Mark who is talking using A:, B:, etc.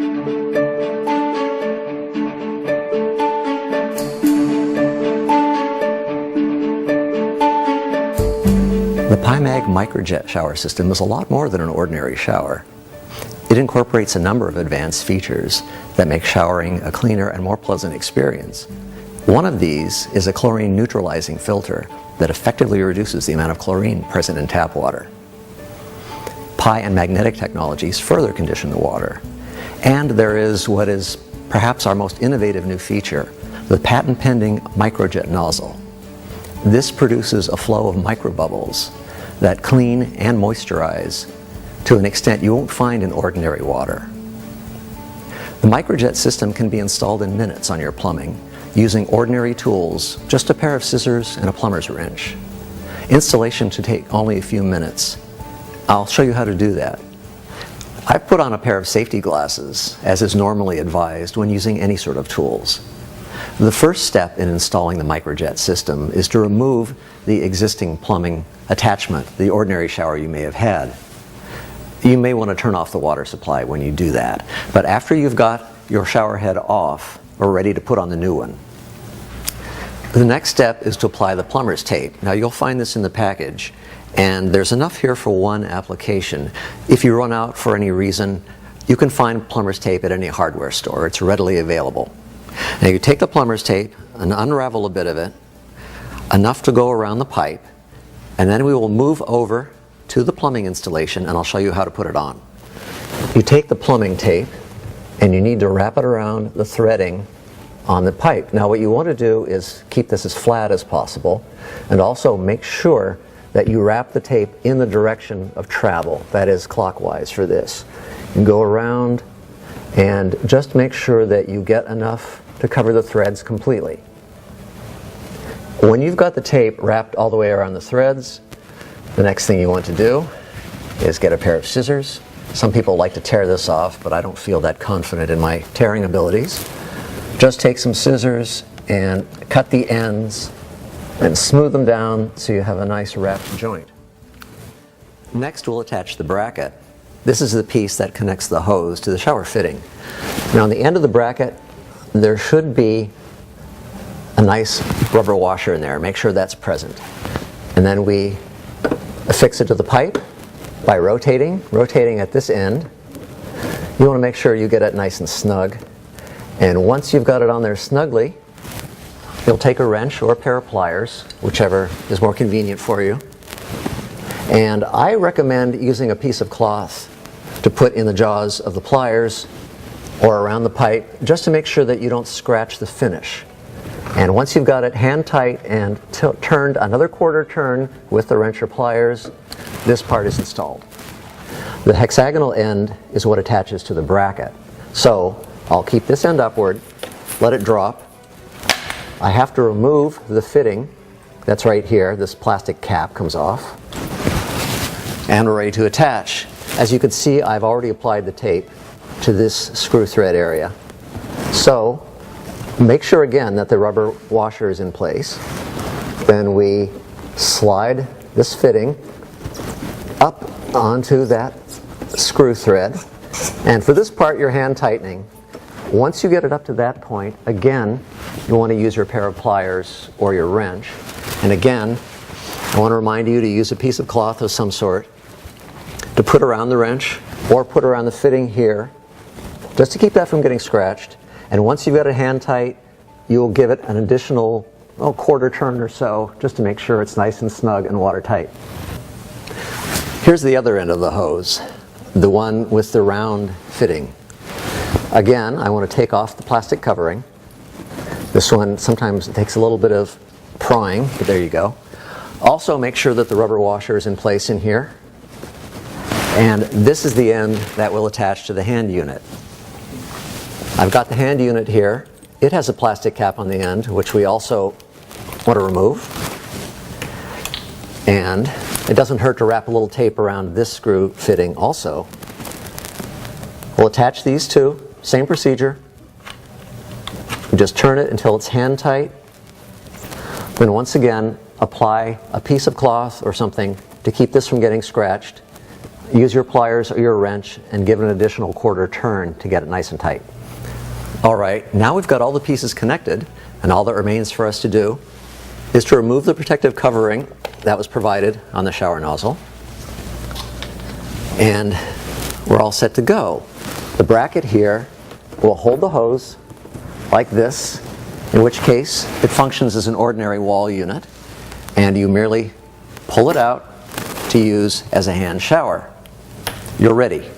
A: The PyMag Microjet shower system is a lot more than an ordinary shower. It incorporates a number of advanced features that make showering a cleaner and more pleasant experience. One of these is a chlorine neutralizing filter that effectively reduces the amount of chlorine present in tap water. Pi and magnetic technologies further condition the water. And there is what is perhaps our most innovative new feature, the patent-pending Microjet nozzle. This produces a flow of microbubbles that clean and moisturize to an extent you won't find in ordinary water. The Microjet system can be installed in minutes on your plumbing using ordinary tools, just a pair of scissors and a plumber's wrench. Installation should take only a few minutes. I'll show you how to do that. I've put on a pair of safety glasses, as is normally advised when using any sort of tools. The first step in installing the Microjet system is to remove the existing plumbing attachment, the ordinary shower you may have had. You may want to turn off the water supply when you do that, but after you've got your shower head off or ready to put on the new one, the next step is to apply the plumber's tape. Now you'll find this in the package, and there's enough here for one application. If you run out for any reason, you can find plumber's tape at any hardware store. It's readily available. Now you take the plumber's tape and unravel a bit of it, enough to go around the pipe, and then we will move over to the plumbing installation and I'll show you how to put it on. You take the plumbing tape and you need to wrap it around the threading on the pipe. Now what you want to do is keep this as flat as possible and also make sure that you wrap the tape in the direction of travel, that is clockwise for this. You go around and just make sure that you get enough to cover the threads completely. When you've got the tape wrapped all the way around the threads, the next thing you want to do is get a pair of scissors. Some people like to tear this off, but I don't feel that confident in my tearing abilities. Just take some scissors and cut the ends and smooth them down so you have a nice wrapped joint. Next we'll attach the bracket. This is the piece that connects the hose to the shower fitting. Now on the end of the bracket there should be a nice rubber washer in there. Make sure that's present. And then we affix it to the pipe by rotating at this end. You want to make sure you get it nice and snug. And once you've got it on there snugly, you'll take a wrench or a pair of pliers, whichever is more convenient for you. And I recommend using a piece of cloth to put in the jaws of the pliers or around the pipe, just to make sure that you don't scratch the finish. And once you've got it hand tight and turned another quarter turn with the wrench or pliers, this part is installed. The hexagonal end is what attaches to the bracket. So I'll keep this end upward, let it drop. I have to remove the fitting that's right here. This plastic cap comes off. And we're ready to attach. As you can see, I've already applied the tape to this screw thread area. So make sure again that the rubber washer is in place. Then we slide this fitting up onto that screw thread. And for this part you're hand tightening. Once you get it up to that point, again, you want to use your pair of pliers or your wrench. And again, I want to remind you to use a piece of cloth of some sort to put around the wrench or put around the fitting here, just to keep that from getting scratched. And once you've got it hand tight, you'll give it an additional quarter turn or so, just to make sure it's nice and snug and watertight. Here's the other end of the hose, the one with the round fitting. Again, I want to take off the plastic covering. This one sometimes takes a little bit of prying, but there you go. Also make sure that the rubber washer is in place in here. And this is the end that will attach to the hand unit. I've got the hand unit here. It has a plastic cap on the end, which we also want to remove. And it doesn't hurt to wrap a little tape around this screw fitting also. We'll attach these two, same procedure. You just turn it until it's hand tight. Then once again, apply a piece of cloth or something to keep this from getting scratched. use your pliers or your wrench and give it an additional quarter turn to get it nice and tight. Alright, now we've got all the pieces connected, and all that remains for us to do is to remove the protective covering that was provided on the shower nozzle, and we're all set to go. The bracket here will hold the hose like this, in which case it functions as an ordinary wall unit, and you merely pull it out to use as a hand shower. You're ready.